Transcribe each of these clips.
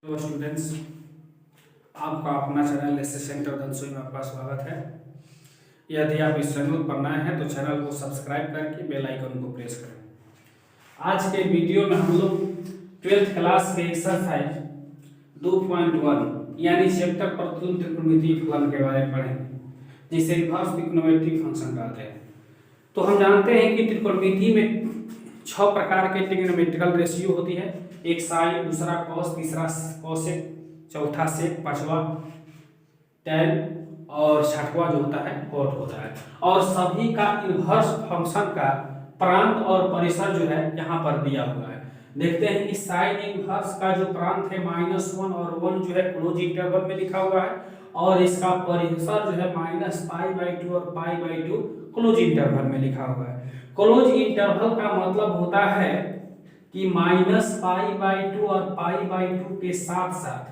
Hello students, आपका अपना channel SS centre Dhansoi में आपका स्वागत है। यदि आप इस चैनल पर नए हैं तो चैनल को सब्सक्राइब करके बेल आइकन को प्रेस करें। आज के वीडियो में हम लोग 12th क्लास के एक्सरसाइज 2.1 यानी चैप्टर प्रतिलोम त्रिकोणमितीय फलन के बारे में पढ़ेंगे, जिसे इनवर्स ट्रिग्नोमेट्रिक फंक्शन कहते हैं। तो हम जानते हैं कि त्रिकोणमिति में 6 प्रकार के ट्रिग्नोमेट्रिकल रेशियो होती है। एक साइन, दूसरा कॉस, तीसरा कोसेक, चौथा सेक, पांचवा टैन और छठवां जो होता है कॉट होता है। और सभी का इनवर्स फंक्शन का प्रांत और परिसर जो है यहाँ पर दिया हुआ है। देखते हैं कि साइन इनवर्स का जो प्रांत है -1 और 1 जो है क्लोज इंटरवल में लिखा हुआ है, और इसका परिसर जो है -π/2 और π/2 क्लोज इंटरवल में लिखा हुआ है। क्लोज इंटरवल का मतलब होता है कि -π/2 और π/2 के साथ साथ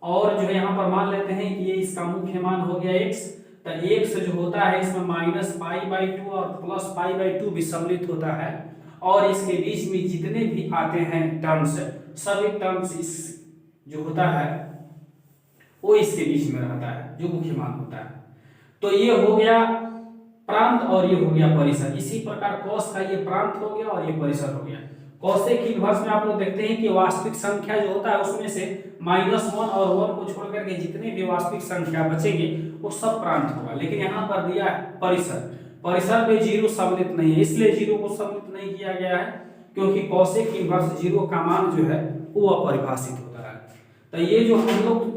और जो है यहाँ पर मान लेते हैं कि ये इसका मुख्य मान हो गया x, तो x जो होता है इसमें -π/2 और +π/2 भी सम्मिलित होता है, और इसके बीच में जितने भी आते हैं टर्म्स, सभी टर्म्स इस जो होता है वो इसके बीच में रहता है, जो मुख्य मान होता है। तो ये हो गया प्रांत और ये हो गया परिसर। इसी प्रकार कॉस का ये प्रांत हो गया और ये परिसर हो गया। कोसेक इनवर्स में आप लोग देखते हैं कि वास्तविक संख्या जो होता है उसमें से -1 और 1 को छोड़ करके जितने भी वास्तविक संख्या बचेंगे वो सब प्रांत होगा। लेकिन यहाँ पर दिया है परिसर, परिसर में 0 सम्मिलित नहीं है, इसलिए 0 को सम्मिलित नहीं किया गया है, क्योंकि कोसेक इनवर्स 0 का मान जो है वो अपरिभाषित होता है। तो ये जो हम लोग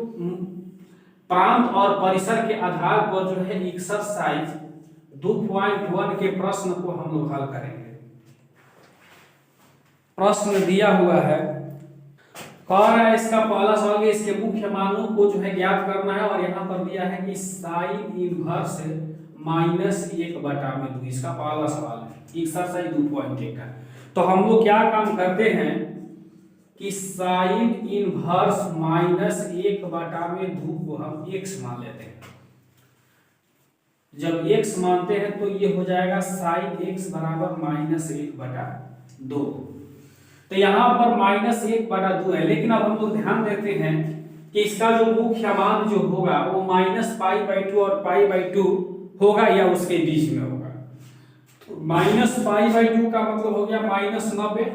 प्रांत और परिसर के आधार पर जो है एक्सरसाइज 2.1 के प्रश्न को हम लोग हल करेंगे। प्रश्न दिया हुआ है, कह रहा है इसका पहला सवाल है इसके मुख्य मानों को जो है ज्ञात करना है, और यहाँ पर दिया है कि साइन इनवर्स -1/2। इसका पहला सवाल है एक्सरसाइज 2.1 का। तो हम लोग क्या काम करते हैं कि साइन इनवर्स -1/2 को हम x मान लेते हैं। जब x मानते हैं तो ये हो जाएगा साइन x बराबर -1/2। तो यहाँ पर -1/2 है, लेकिन अब हम लोग ध्यान देते हैं कि इसका जो मुख्य मान जो होगा वो -π/2 और π/2 होगा या उसके बीच में होगा। तो -π/2 का मतलब हो गया -90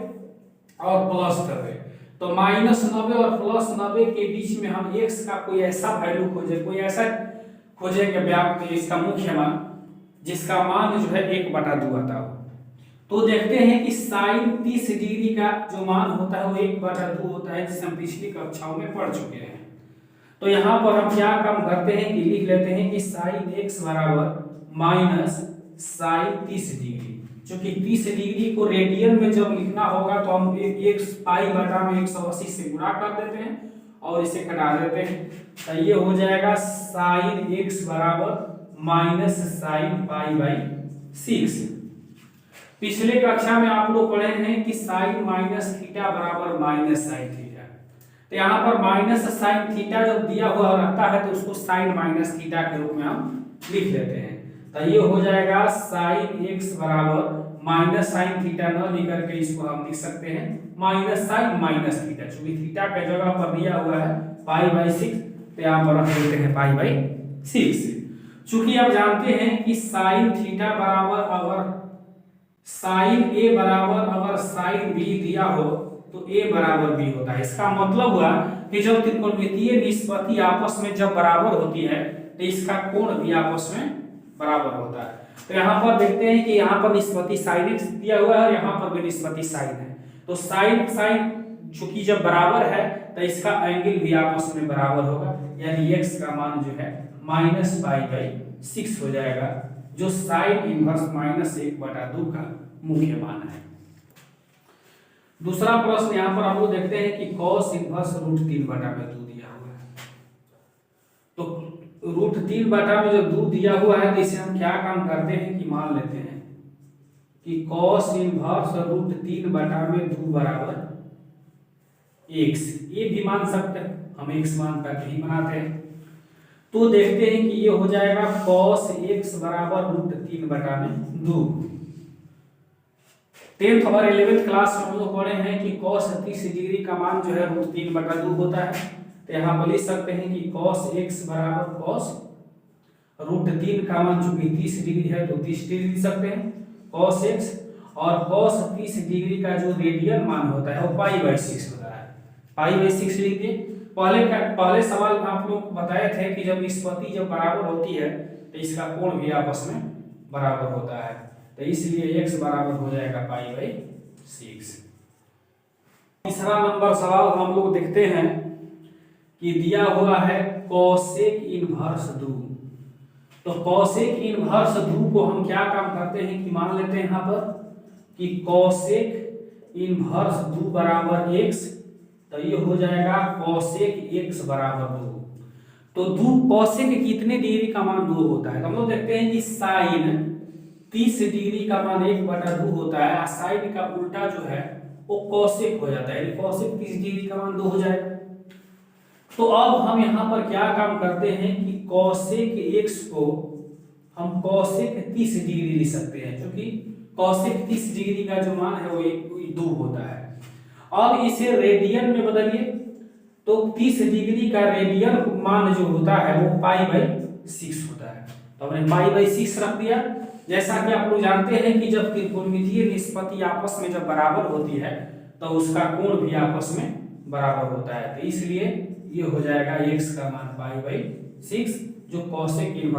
और +90। तो -90 और +90 के बीच में हम x का कोई ऐसा वैल्यू कोई ऐसा खोजेंगे व्याप्त इसका मुख्य मान जिसका मान जो है 1/2 आता हो। तो देखते हैं कि साइन 30 डिग्री का जो मान होता है वो 1/2 होता है, जिसे हम पिछली कक्षाओं में पढ़ चुके हैं। तो यहाँ पर हम क्या काम करते हैं कि लिख लेते हैं कि साइन x बराबर माइनस साइन 30 डिग्री। क्योंकि 30 डिग्री को रेडियन में जब लिखना होगा तो हम x π/में 180 से गुणा कर देते हैं और इसे घटा देते हैं। तो ये हो जाएगा साइन x बराबर माइनस साइन π/6। पिछले कक्षा में आप लोग पढ़े हैं कि साइन -थीटा बराबर -साइन थीटा। तो यहाँ पर -साइन थीटा जब दिया हुआ रहता है तो उसको साइन -थीटा के रूप में हम लिख लेते हैं। तो ये हो जाएगा साइन x बराबर -साइन थीटा न लिख करके इसको हम लिख सकते हैं -साइन -थीटा। चूंकि थीटा के जगह पर दिया हुआ है π/6, तो यहाँ पर रख देते हैं π/6। चूंकि आप जानते हैं कि साइन थीटा बराबर अगर साइन a बराबर अगर साइन b दिया हो तो a बराबर b होता है। इसका मतलब हुआ कि जब त्रिकोणमितीय निष्पत्ति आपस में जब बराबर होती है तो इसका कोण भी आपस में बराबर होता है। तो यहाँ पर देखते हैं कि यहाँ पर निष्पत्ति साइन x दिया हुआ है और यहाँ पर भी निष्पत्ति साइन है। तो साइन चूंकि जब बराबर है तो इसका एंगल भी आपस में बराबर होगा, यानी x का मान जो है -π/6 हो जाएगा, जो साइन इनवर्स -1/2 का मुख्य मान है। दूसरा प्रश्न यहाँ पर हम लोग देखते हैं कि cos इनवर्स √3/2 दिया हुआ है। तो √3 में जब 2 दिया हुआ है तो इसे हम क्या काम करते हैं कि मान लेते हैं कि cos इनवर्स √3/2 बराबर x। ये भी मान सकते हैं, हम x मान करके ही बनाते हैं। तो देखते हैं कि ये हो जाएगा cos x बराबर √3/2। 10th और 11th क्लास में हम लोग पढ़े हैं कि cos 30 डिग्री का मान जो है √3/2 होता है। तो यहाँ पर लिख सकते हैं कि cos x बराबर cos √3 का मान चूंकि 30 डिग्री है तो 30 डिग्री लिख सकते हैं cos x, और cos 30 डिग्री का जो रेडियन मान होता है वो π/6 होता है, π/6 लिख दिए। पहले सवाल में आप लोग बताए थे कि जब निष्पत्ति जब बराबर होती है तो इसका कोण भी आपस में बराबर होता है, तो इसलिए x बराबर हो जाएगा π/6। तीसरा नंबर सवाल हम लोग देखते हैं कि दिया हुआ है कोसेक इनवर्स दू। तो कोसेक इनवर्स दू को हम क्या काम करते हैं कि मान लेते हैं यहाँ पर कि कोसेक इनवर्स दू बराबर x, तो ये हो जाएगा कोसेक x बराबर 2। तो दू कोसेक कितने डिग्री का मान 2 होता है, तो हम लोग देखते हैं कि साइन 30 डिग्री का मान 1/2 होता है, और साइन का उल्टा जो है वो कोसेक हो जाता है, कोसेक 30 डिग्री का मान 2 हो जाएगा। तो अब हम यहाँ पर क्या काम करते हैं कि कोसेक x को हम कोसेक 30 डिग्री लिख सकते हैं, क्योंकि कोसेक 30 डिग्री का जो मान है वो 2 होता है। अब इसे रेडियन में बदलिए, तो 30 डिग्री का रेडियन मान जो होता है वो π/6 होता है, तो हमने π/6 रख दिया। जैसा कि आप लोग जानते हैं कि जब त्रिकोणमितीय निष्पत्ति आपस में जब बराबर होती है तो उसका कोण भी आपस में बराबर होता है, तो इसलिए ये हो जाएगा x का मान π/6 जो कोसेक